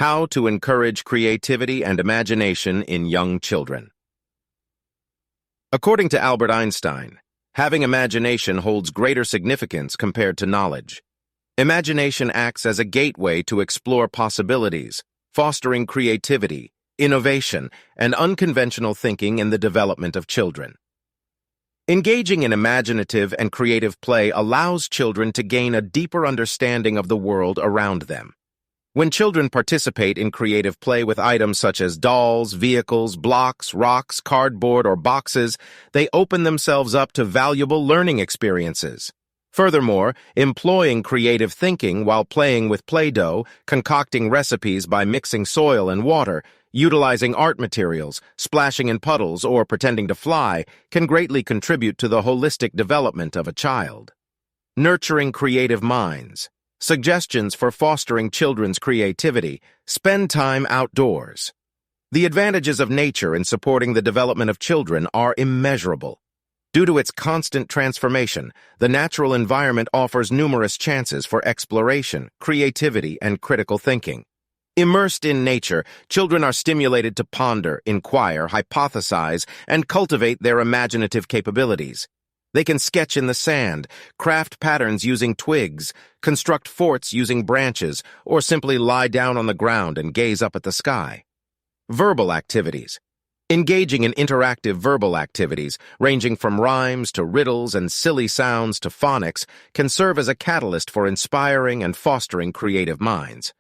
How to encourage creativity and imagination in young children. According to Albert Einstein, having imagination holds greater significance compared to knowledge. Imagination acts as a gateway to explore possibilities, fostering creativity, innovation, and unconventional thinking in the development of children. Engaging in imaginative and creative play allows children to gain a deeper understanding of the world around them. When children participate in creative play with items such as dolls, vehicles, blocks, rocks, cardboard, or boxes, they open themselves up to valuable learning experiences. Furthermore, employing creative thinking while playing with Play-Doh, concocting recipes by mixing soil and water, utilizing art materials, splashing in puddles, or pretending to fly can greatly contribute to the holistic development of a child. Nurturing creative minds. Suggestions for fostering children's creativity. Spend time outdoors. The advantages of nature in supporting the development of children are immeasurable. Due to its constant transformation, the natural environment offers numerous chances for exploration, creativity, and critical thinking. Immersed in nature, children are stimulated to ponder, inquire, hypothesize, and cultivate their imaginative capabilities. They can sketch in the sand, craft patterns using twigs, construct forts using branches, or simply lie down on the ground and gaze up at the sky. Verbal activities. Engaging in interactive verbal activities, ranging from rhymes to riddles and silly sounds to phonics, can serve as a catalyst for inspiring and fostering creative minds.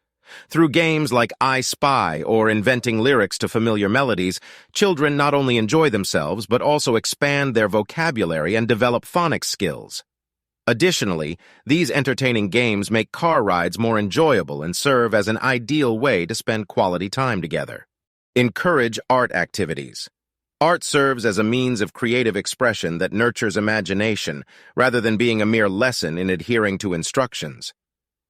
Through games like I Spy or inventing lyrics to familiar melodies, children not only enjoy themselves but also expand their vocabulary and develop phonics skills. Additionally, these entertaining games make car rides more enjoyable and serve as an ideal way to spend quality time together. Encourage art activities. Art serves as a means of creative expression that nurtures imagination rather than being a mere lesson in adhering to instructions.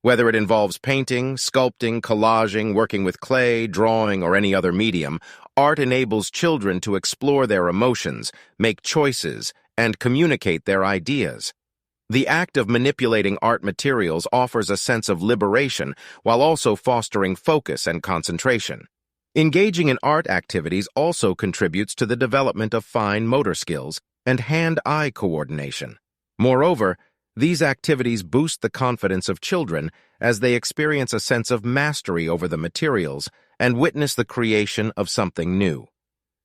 Whether it involves painting, sculpting, collaging, working with clay, drawing, or any other medium, art enables children to explore their emotions, make choices, and communicate their ideas. The act of manipulating art materials offers a sense of liberation while also fostering focus and concentration. Engaging in art activities also contributes to the development of fine motor skills and hand-eye coordination. Moreover, these activities boost the confidence of children as they experience a sense of mastery over the materials and witness the creation of something new.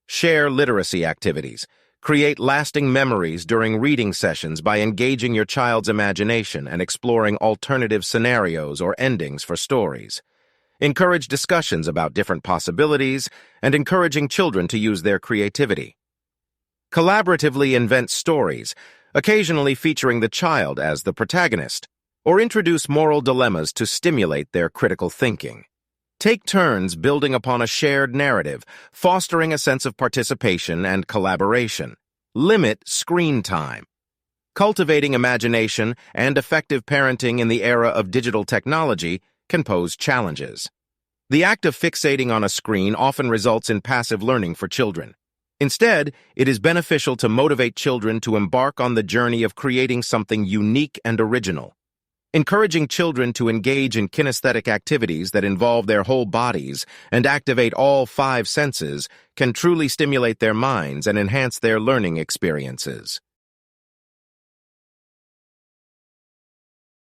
Share literacy activities. Create lasting memories during reading sessions by engaging your child's imagination and exploring alternative scenarios or endings for stories. Encourage discussions about different possibilities and encouraging children to use their creativity. Collaboratively invent stories, occasionally featuring the child as the protagonist, or introduce moral dilemmas to stimulate their critical thinking. Take turns building upon a shared narrative, fostering a sense of participation and collaboration. Limit screen time. Cultivating imagination and effective parenting in the era of digital technology can pose challenges. The act of fixating on a screen often results in passive learning for children. Instead, it is beneficial to motivate children to embark on the journey of creating something unique and original. Encouraging children to engage in kinesthetic activities that involve their whole bodies and activate all 5 senses can truly stimulate their minds and enhance their learning experiences.